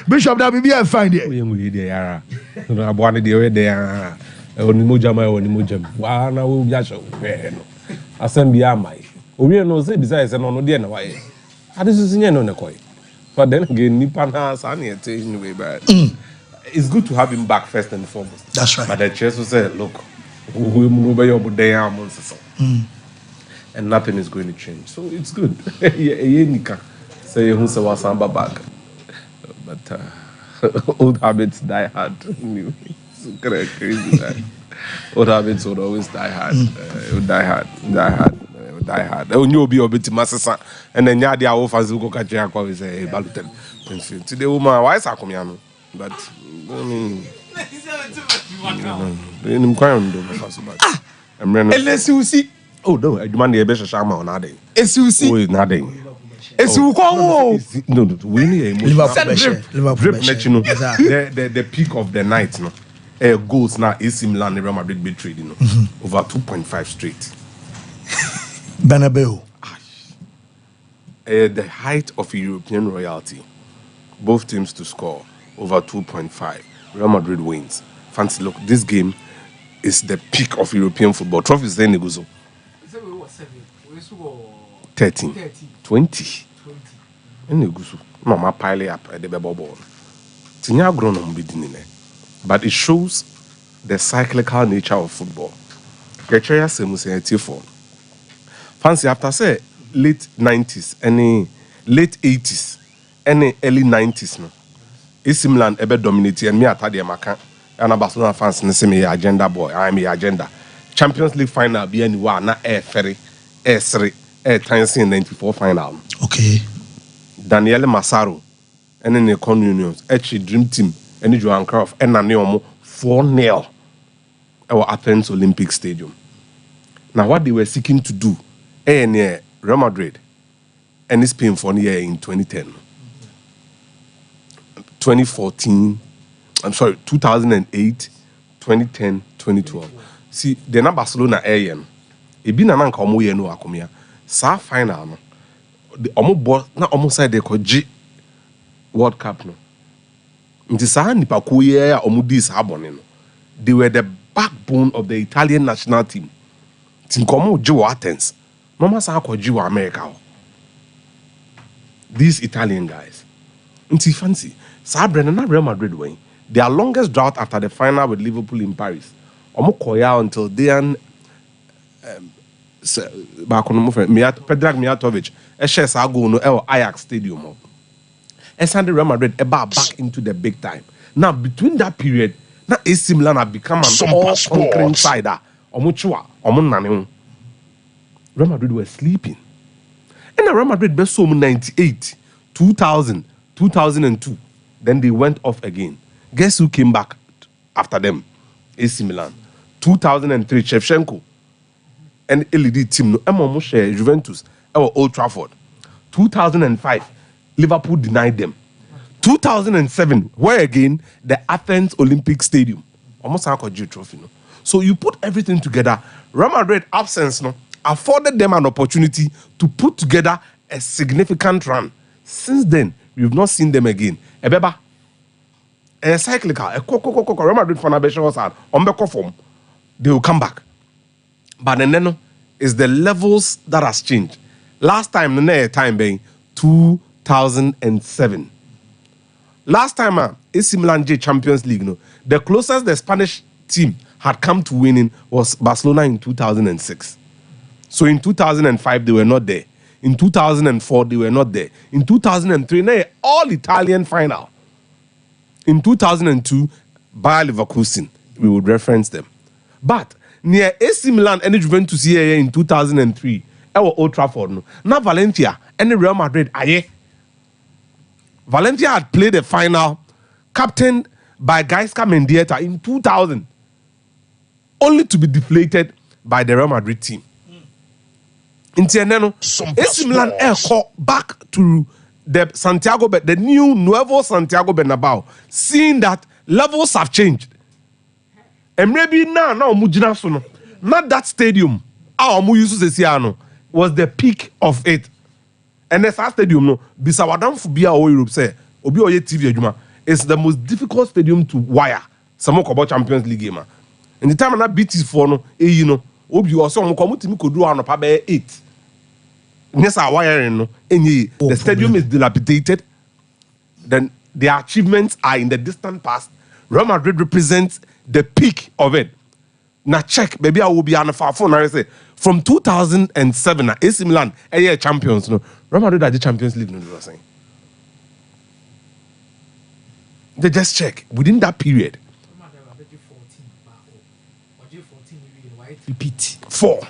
Bishop that be a find it. We there. I want the there. Onimojama onimojam. Wa na wo biasho. Assembly amai. We no say besides no there na why. Adesusu nye no ne koi. But then again nipa na sani anyway but it's good to have him back first and foremost. That's right. But the church will say, look, we move your day and nothing is going to change. So it's good. Say who say was back. But old habits die hard. It's crazy that old habits would always die hard. Die hard. Oh, you be a bit master, and then ya the offers who go catch your call is a balutel. Today, woman, why is Akomiano? But I mean, Unless you see, oh no, I demand the best shama on that day. as you see, Oh, nothing. as you call, No, we need a Liverpool, let you know the peak of the night. No, goals now AC Milan Real Madrid be trading over 2.5 straight. Bernabeu. The height of European royalty, both teams to score over 2.5. Real Madrid wins. Fancy, look, this game is the peak of European football. Trophies then goes 13, 20. And you go mama pile up at the ball. Tinya grown on bidinine. But it shows the cyclical nature of football. Kechaya Semuseneti for. Fancy after say late 90s, any late 80s, any early 90s no. AC Milan ebe dominate and me atade maka. And Barcelona fans say me agenda boy. I am agenda. Champions League final be anywhere na ferry, three, times in 94 final. Okay. Daniele Massaro and then the Con Unions, Dream Team, and Johan Cruyff, and Naneomo 4-0 our Athens Olympic Stadium. Now what they were seeking to do, Real Madrid, and Spain for year in 2010, 2014, 2008, 2010, 2012. See, the na Barcelona AM, e bi na nka omo ye no akomia. Sa final no. The omo na omo side they ko G World Cup no. Nti sa nipa ko ye a omo di sa bone no. They were the backbone of the Italian national team. Team komo G Athens. Mama sa ko G America. These Italian guys. Nti fancy. Sa Brennan na Real Madrid win. Their longest drought after the final with Liverpool in Paris. Omo koya until then Predrag Mijatovic share go no Ajax Stadium. And Real Madrid back into the big time. Now between that period, now AC Milan have become an all-conquering side. Real Madrid were sleeping. And Real Madrid best so 98, 2000, 2002. Then they went off again. Guess who came back after them? AC Milan. 2003, Shevchenko. And LED team no Emo share Juventus Old Trafford. 2005 Liverpool denied them. 2007 where again the Athens Olympic Stadium almost like a G trophy no. So you put everything together. Real Madrid absence no afforded them an opportunity to put together a significant run. Since then we've not seen them again. Ebeba a cyclical Real Madrid fan was at on form. They will come back. But then is the levels that has changed. Last time, the time being 2007. Last time, AC Milan J Champions League, no, the closest the Spanish team had come to winning was Barcelona in 2006. So in 2005, they were not there. In 2004, they were not there. In 2003, all Italian final. In 2002, Bayer Leverkusen, we would reference them. But near AC Milan and Juventus here in 2003, Old Trafford no. Now Valencia and Real Madrid aye. Valencia had played the final, captained by Gaisca Mendieta in 2000, only to be deflated by the Real Madrid team. In Tieneno, AC Milan call back to the the new Nuevo Santiago Bernabeu, seeing that levels have changed. And maybe now not that stadium was the peak of it. And that's our stadium no bisawadam fubia o Europe say Obi oye TV adwuma. It's the most difficult stadium to wire. Some about Champions League game. In the time na beat is for no, you know, Obi or some come to me could do on a 8. Yes, I wiring no. The stadium is dilapidated. Then their achievements are in the distant past. Real Madrid represents the peak of it. Now check, maybe I will be on the far phone. I say from 2007, AC Milan, a year champions. No, Real Madrid are the Champions League. No, they were saying. They just check within that period. Repeat 4.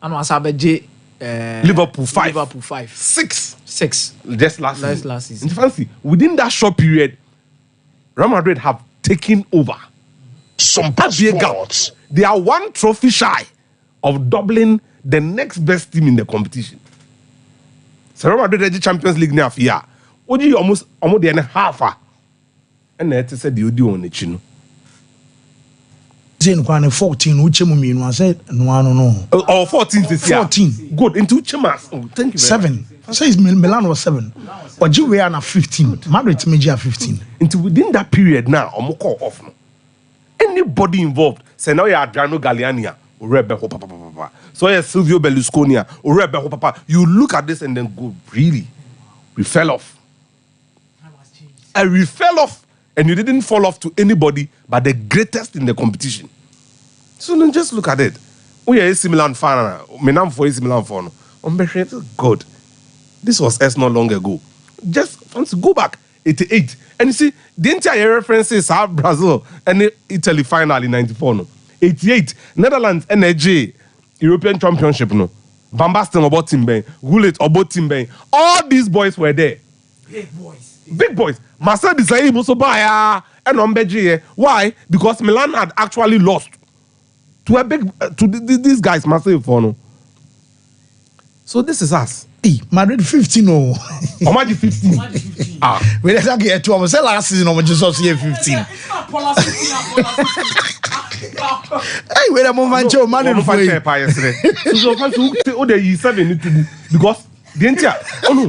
And was Abeje Liverpool 5. Liverpool 5. 6. Just last season. In fancy, within that short period, Real Madrid have taken over. Some sports. They are one trophy shy of doubling the next best team in the competition. So Real Madrid the Champions League now for year. Oji almost the half. And then said the audio on the chino. Zin kwane 14 uche mu mienu ase no. Or 14 this year. 14. Good into Chimas. Oh, thank you. 7. Says Milan was 7. Or we are now 15. Madrid meji 15. Into within that period now, call off no. Anybody involved, say now you are Adriano Galliani, or Rebecca Papa. So you Silvio Berlusconi, or Rebecca Papa. You look at this and then go, really? We fell off. And we fell off. And you didn't fall off to anybody but the greatest in the competition. So then just look at it. We are AC Milan fan. Menam for AC Milan fan. God, this was us not long ago. Just once go back 88, and you see the entire references are Brazil and Italy final in 94. No, 88 Netherlands NJ European Championship. No, Bambaston about Timben, Gullit about Timben. All these boys were there. Big boys. Marcel Desailly also buy and Ombeji. Why? Because Milan had actually lost to a big to these guys. Marcel Fono. So this is us. Madrid 15 oh. Omadi 15. We let get to say last season we just saw 15. Hey, wait a moment, Joe. Madrid for you. So who the 7 need to do because the entire. Oh no.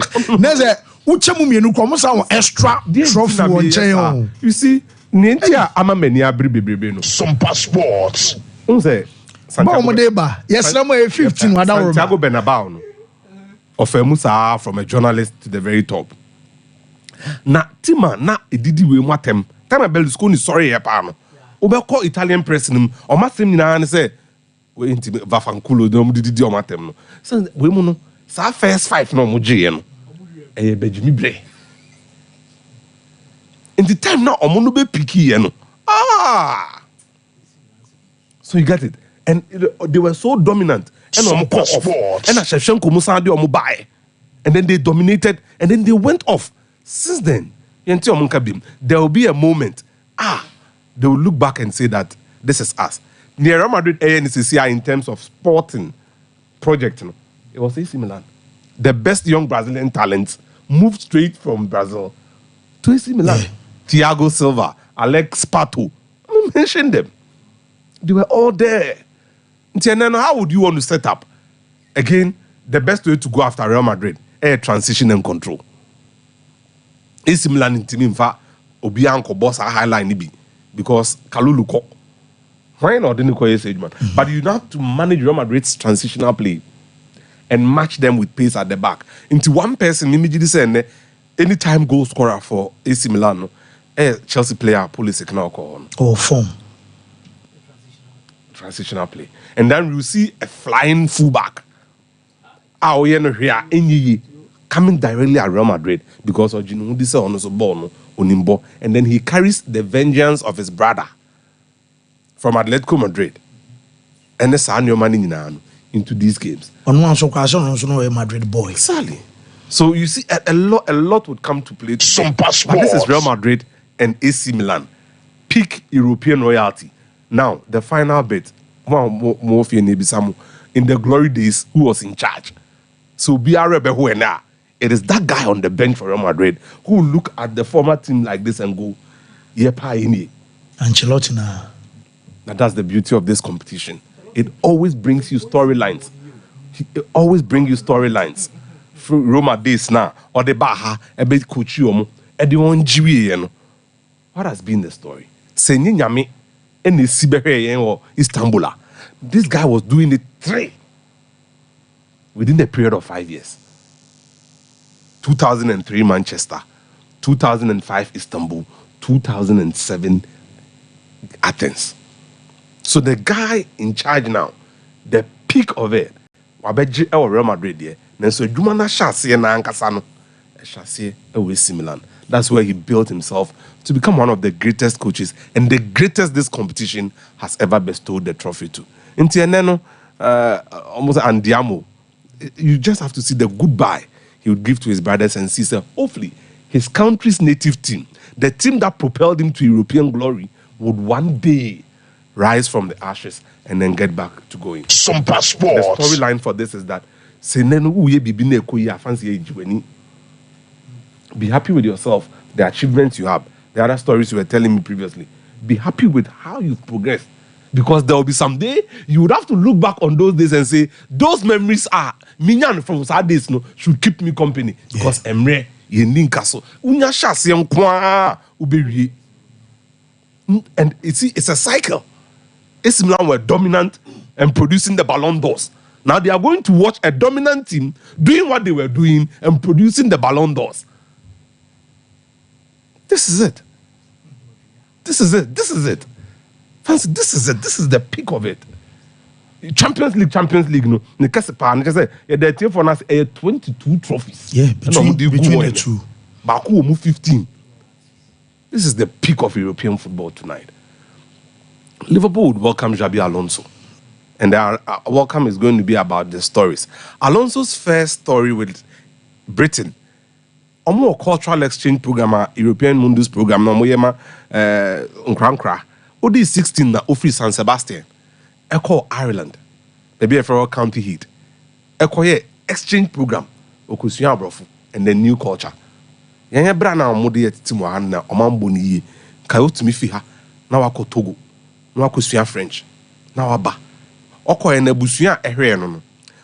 Uche mu mienu kwa musa won extra trophy won chen. You see, Nentia ama many abribebrebe no. Some passports. Unse. Santiago Deba. Yes, na mo 15 wada wo. Santiago Bernabeu no. Ofemusa from a journalist to the very top. Na tima na edidi we mwatem. Time Berlusconi sorry here pa no. Obekọ Italian press nim. O masem nyina ne say we inti Vafanculo dem didi o matem no. So we mu no. Sa first 5 no mo gye no. In the time now, I'm going to be picky, you know. So you get it, and they were so dominant. And I'm off. And I Shevchenko Musa de buy, and then they dominated, and then they went off. Since then, there will be a moment. They will look back and say that this is us. Near Real Madrid ANCCI in terms of sporting project, you know, it was AC Milan. The best young Brazilian talents moved straight from Brazil to AC Milan. Yeah. Thiago Silva, Alex Pato. I mentioned them. They were all there. And then how would you want to set up? Again, the best way to go after Real Madrid is transition and control. AC Milan in team in fact, Obianco boss a highline be because Kaluluko. Why not? But you have to manage Real Madrid's transitional play and match them with pace at the back. Into one person, immediately saying, anytime goal scorer for AC Milan, Chelsea player, police can call on. Form. Transitional play. And then you see a flying fullback. Coming directly at Real Madrid because of this ball, and then he carries the vengeance of his brother from Atletico Madrid. And that's how your money into these games. On one also a Madrid boy. Exactly. So you see a lot would come to play. Some passports. But this is Real Madrid and AC Milan. Peak European royalty. Now, the final bit. In the glory days, who was in charge? So it is that guy on the bench for Real Madrid who will look at the former team like this and go, Ancelotti now. Now that's the beauty of this competition. It always brings you storylines. It always brings you storylines. Through Roma days now, or the Baha, a bit Kuchiomo, Ediwon jiwe no. What has been the story? Senyi nyame ene sibere yen or Istanbul. This guy was doing it 3 within the period of 5 years. 2003 Manchester, 2005 Istanbul, 2007 Athens. So the guy in charge now, the peak of it, wabeji e Real Madrid there. Nenso adwuma na hyase na ankasa no, hyase e we Milan. That's where he built himself to become one of the greatest coaches and the greatest this competition has ever bestowed the trophy to. Inti eneno almost andiamo. You just have to see the goodbye he would give to his brothers and sisters. Hopefully, his country's native team, the team that propelled him to European glory, would one day rise from the ashes and then get back to going. Some passports. The storyline for this is that be happy with yourself, the achievements you have, the other stories you were telling me previously. Be happy with how you've progressed. Because there will be some day you would have to look back on those days and say, those memories are minyan from Saturdays no should keep me company. Because Emre Yeninkaso Unya Shasian Kwa Ubewi. And it's a cycle. AC Milan were dominant and producing the Ballon d'Ors. Now they are going to watch a dominant team doing what they were doing and producing the Ballon d'Ors. This is it. This is it. This is it. Fancy, this is it. This is the peak of it. Champions League, no. The case pa, I say, the team for us 22 trophies. Yeah, between the two. Baku 15. This is the peak of European football tonight. Liverpool would welcome Xabi Alonso. And their welcome is going to be about the stories. Alonso's first story with Britain. A more cultural exchange program, European Mundus program, no moyema Nkra. Odi 16 na Ofri San Sebastian. Echo Ireland. Maybe a for county heat. Echo ye exchange program. Okusuya brofu and the new culture. Yanya bra na omode yetitimu han na omambo ni ye. Kayo tumi fi ha na wako Togo. Na wako suya French. Na waba. Oko ene busuya ehwe no no.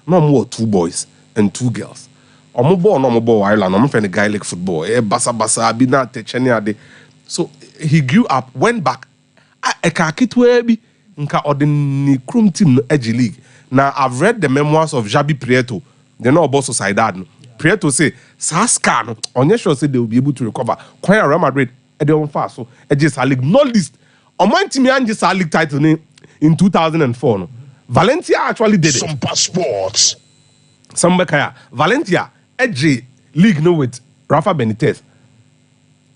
Na omo 2 boys and 2 girls. Omo ball no omo ball Ireland. Omo friend Gaelic football. Basa abi na techeni ade. So he grew up, went back. Eka kitwe bi nka ordinary krum team no edge league. Now I've read the memoirs of Xabi Prieto. They know about Sociedad. No. Prieto say Saska no onye sure say they will be able to recover. Kwaya Real Madrid e dey on fast so edge league no least. Oman team anje sa league title in 2004 no. Valencia actually did it. Some passports. Some kaya Valencia edge league no with Rafa Benitez.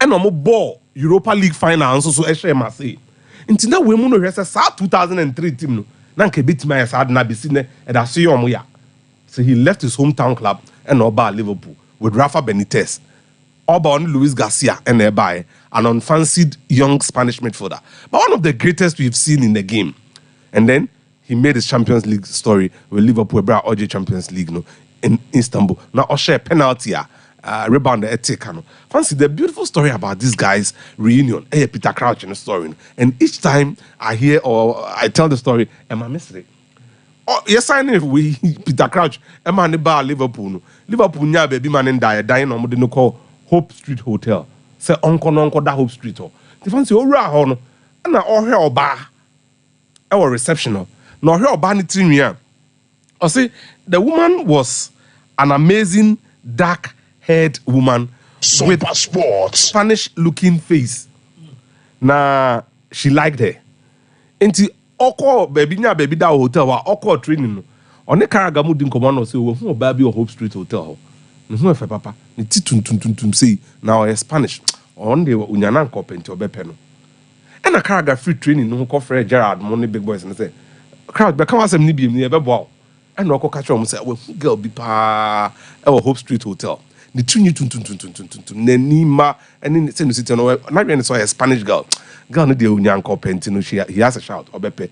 And omo ball Europa League final so e Marseille. Until now, we know it's a 2003 team. No, nanke beat my side na bisine and I see ya. So he left his hometown club and Oba Liverpool with Rafa Benitez, Oba on Luis Garcia and Ebae, an unfancied young Spanish midfielder, but one of the greatest we've seen in the game. And then he made his Champions League story with Liverpool, brought OJ Champions League no in Istanbul. Now Oshe penalty rebound etikano. Fancy the beautiful story about this guy's reunion. Peter Crouch in the story. And each time I hear or I tell the story, am I missing it? Oh, yes, I know we Peter Crouch, Emma Neba Liverpool. Liverpool nya baby man and dying on the call Hope Street Hotel. Say uncle that Hope Street. The fancy oh and all her bar our reception. No her bar ni I say the woman was an amazing dark-haired woman with Spanish-looking face. Now she liked her. Enti oko baby that hotel wa oko training no. One karagamu din command say we hu baby Hope Street Hotel. No hu efe papa. Ni ti tum say now Spanish. On dey unyana nko penti obepe no. E na karaga free training no ko frɛ Gerard money big boys and say crowd be come asem ni biem ni e be boa. And no catch on say we girl be pa our Hope Street Hotel. The two new Nenima and in the same city no not even saw a Spanish girl. Girl no dey unyanko pentino he has a shout obepe.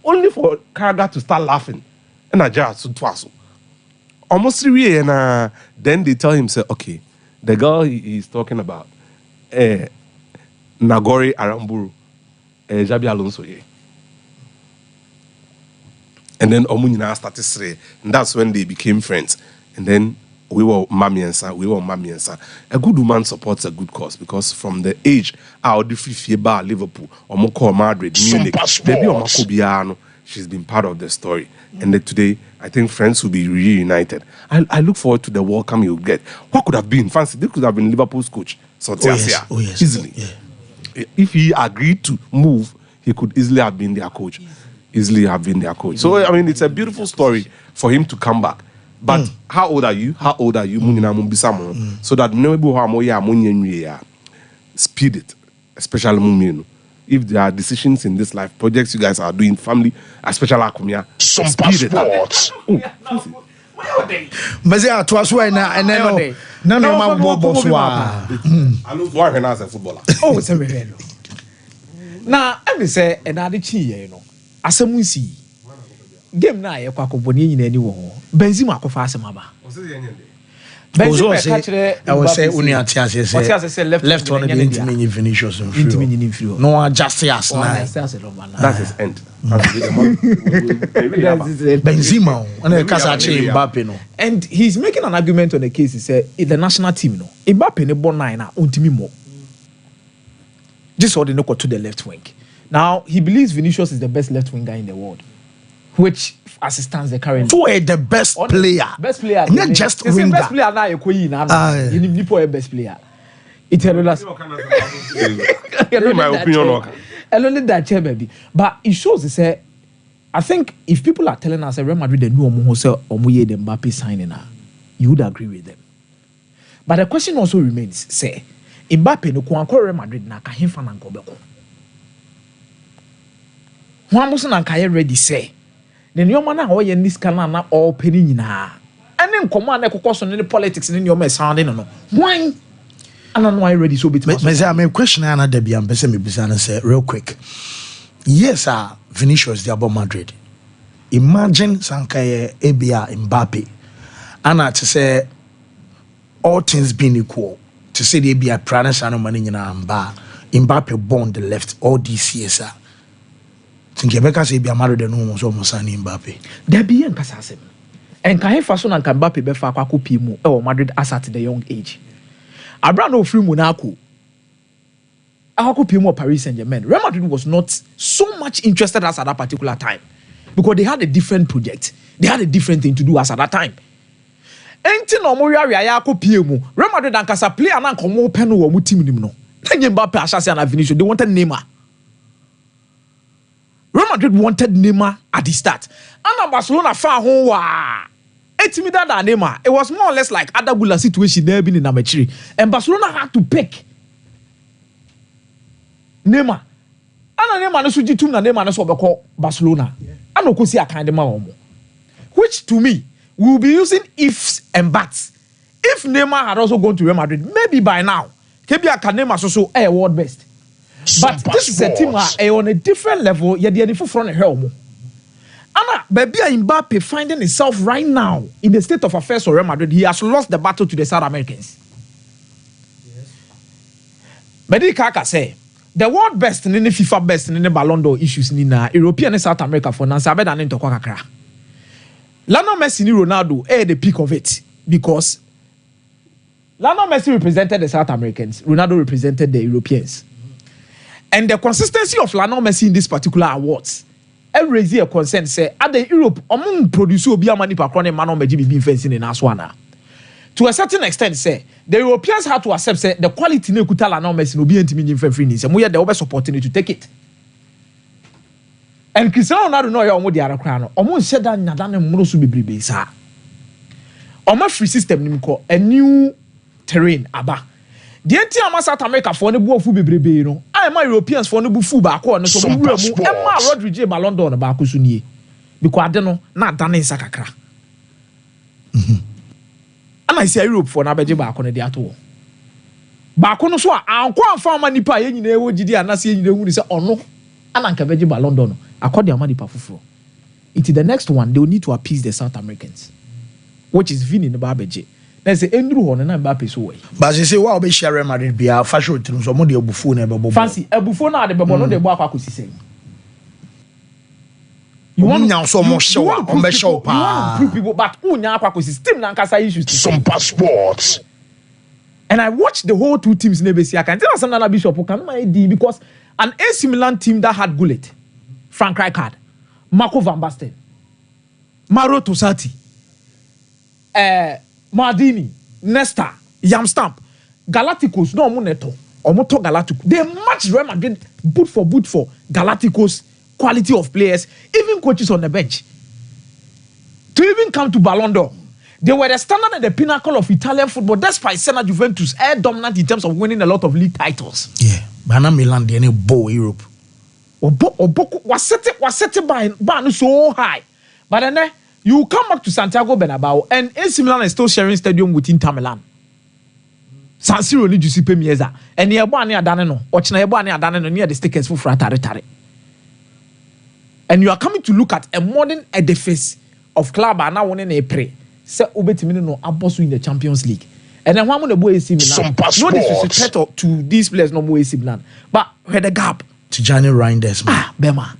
Only for Karaga to start laughing. And I just so twaso. Almost 3 and then they tell him say okay, the girl he's talking about Nagori Aramburu Xabi Alonso ye. And then Omunina started to say, and that's when they became friends. And then we were Mamiensa. A good woman supports a good cause because from the age out the free bar Liverpool or Moko Madrid, Munich, baby or Makobiano, she's been part of the story. And then today, I think friends will be reunited. I look forward to the welcome you'll get. What could have been? Fancy, this could have been Liverpool's coach, yes. easily. Yeah. If he agreed to move, he could easily have been their coach. So, I mean, it's a beautiful story for him to come back. But how old are you? So that maybe speed it, especially if there are decisions in this life, projects you guys are doing, family, especially Akumia, speed it up. But I to us why now and then no boss Why as a footballer? Oh, it's a hello. Now, I say another chi, asamusi game na ye kwa koboni nyina ni wo Benzema akofa asemaba Benzema I will say uni atiase say left one be intimi Vinicius no adjust us na that is end. Benzema and kasa che Mbappe no, and he's making an argument on the case. He said in the national team no Mbappe ne born 9 na ontimi mo just ordinary to the left wing. Now he believes Vinicius is the best left winger in the world, which as it stands the current. So the best player. Best player. Not just winger. Best player now you koyi na. You need to best player. It's a my opinion. Only that baby. But it shows to say, I think if people are telling us Real Madrid they know Omuye the Mbappe signing now, you would agree with them. But the question also remains: say Mbappe no kwa Real Madrid na kahin fan anko beko. One person and Kaya ready say the new man or ye this can na all penny nyina. And then command echo the politics in your mess sounding no. Why? I don't know why ready so bit. My question and there be am say real quick. Yes, Vinicius the about Madrid. Imagine Sankaye Ebia Mbappe. And to say all things being equal, to say they be a pranas and money in Mbappe born the left all these years. Think Rebecca say be a married and no so Musani Mbappe. There be en kasasem. En kahe faso na Mbappe be fa kwaku pimu e Madrid as at the young age. Abraham of free Monaco. Kwaku pimu Paris Saint-Germain. Real Madrid was not so much interested as at that particular time because they had a different project. They had a different thing to do as at that time. Enti no mo ria ya kwaku pimu. Real Madrid and kasa player na nkomo pen wo mu team nim no. Tanye Mbappe asase na Vinicius. They wanted Neymar. Real Madrid wanted Neymar at the start. And Barcelona found home. That Neymar. It was more or less like Adagula situation there been in Amatiri. And Barcelona had to pick Neymar. And Neymar no suji tum na Neymar no so be call Barcelona. And no kosi akande ma omo. Which to me we will be using ifs and buts. If Neymar had also gone to Real Madrid, maybe by now, Kebia can Neymar so world best. But this is a team on a different level. You're the front of helm. Anna, baby Mbappe finding himself right now in the state of affairs of Real Madrid. He has lost the battle to the South Americans. Medi Kaka say the world best in the FIFA best in the Ballon d'Or issues in European and South America for Nancy better than to Kwakakra. Lionel Messi and Ronaldo are the peak of it because Lionel Messi represented the South Americans, Ronaldo represented the Europeans. And the consistency of Lionel Messi in this particular awards, every year concern say, at the Europe, among producer will be a money per crony man on the fencing in Aswana. To a certain extent, say, the Europeans had to accept say, the quality ne kuta Lionel Messi will be intimidating for free. And we are the over supporting to take it. And Cristiano Ronaldo know your the other crown. Almost said that Nadan and Morosu be bribesa. Almost free system nimko a new terrain aba. The entire South America for the boy fu bebrebe no. I am Europeans for the bufu ba ko no so mu Emma Rodriguez Ballon d'Or ba ko so nie. Because adeno na dane sakakra. And I say Europe for na beje ba ko ne de ato. Ba ko no so anko anfa ma nipa ye nyina e wo gidi anase ye nyina hu se ono ana nka beje Ballon d'Or no. According to Amadi Pafufuro. It is the next one they will need to appease the South Americans. Which is Vini the Babeje. There's a Andrew Horn and Mbappe so way. But you say, wow, be share Madrid be a fashion to so modi obufu na bebo. Fancy, obufu na de bebo no de bo akwa kusi say. You want to show prove people, but team nankasa issues. Some passports. And I watched the whole two teams in ABC. I can tell some other bishop who can ID because an AC Milan team that had Gullit, Frank Rijkaard, Marco van Basten, Mauro Tossati, Maldini, Nesta, Yamstamp, Galacticos, no Moneto, or Moto Galactico. They matched Real Madrid boot for Galacticos quality of players, even coaches on the bench. To even come to Ballon d'Or. They were the standard and the pinnacle of Italian football, despite Senna Juventus, air dominant in terms of winning a lot of league titles. Yeah, but now Milan, they need bow Europe. Was set by so high. But then you come back to Santiago Bernabeu, and AC Milan is still sharing stadium with Inter Milan. San Siro ni Giuseppe Meazza, and near Bani Adaneno, or Chinabani Adaneno near the stickers for Fratare. And you are coming to look at a modern edifice of club and now winning a prey. Say Obetimi no abosu in the Champions League. And then one of the boys AC Milan. No disrespect to these players, no more AC Milan. But where the gap? Tijani Reinders, man. Bema.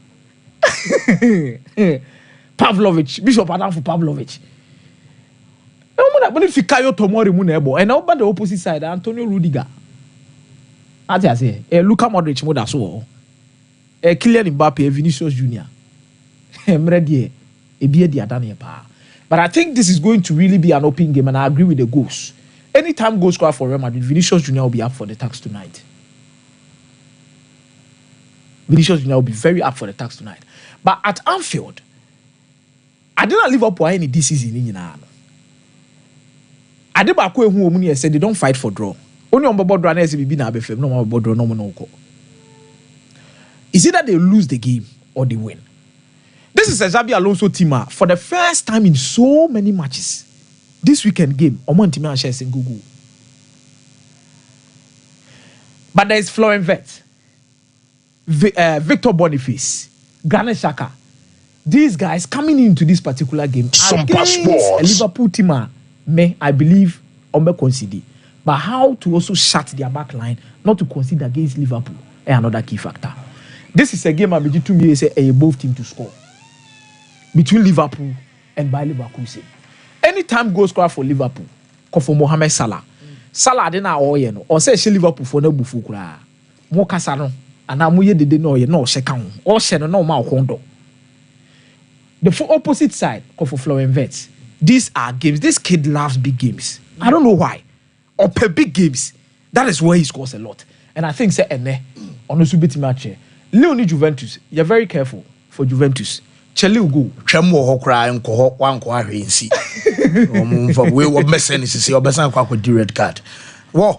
Pavlovic, Bishop Adam for Pavlovic. When if Fikayo Tomori Munebo, and over the opposite side, Antonio Rudiger. As I say, Luka Modric, Modaso, Kylian Mbappe, Vinicius Junior. I'm ready. But I think this is going to really be an open game, and I agree with the goals. Anytime goal scorer for Real Madrid, Vinicius Junior will be up for the tax tonight. Vinicius Junior will be very up for the tax tonight. But at Anfield, I didn't leave up for any this season. I did back who said they don't fight for draw. Only on board run SBB na BFM, no more draw, no more. Is it that they lose the game or they win? This is a Xabi Alonso team for the first time in so many matches. This weekend game, Omontima shares in Google. But there is Florian Wirtz, Victor Boniface, Granit Xhaka. These guys coming into this particular game against a Liverpool team, I believe, concede. But how to also shut their back line, not to concede against Liverpool, is another key factor. This is a game I'm to me say a both team to score. Between Liverpool and by Liverpool. Anytime goal scorer for Liverpool, call for Mohamed Salah. Salah didn't know or say Liverpool for no bufukura. Mo kasano and amuye de no ye no shekang or shen no ma hondo. The opposite side call for Florian Wirtz. These are games. This kid loves big games. I don't know why. Or per big games. That is where he scores a lot. And I think say ene on the subiti match. Leonie Juventus, you're very careful for Juventus. Chelsea go. Chemo ho cry nko ho nsi. We were messing this is your best and red card. Wow.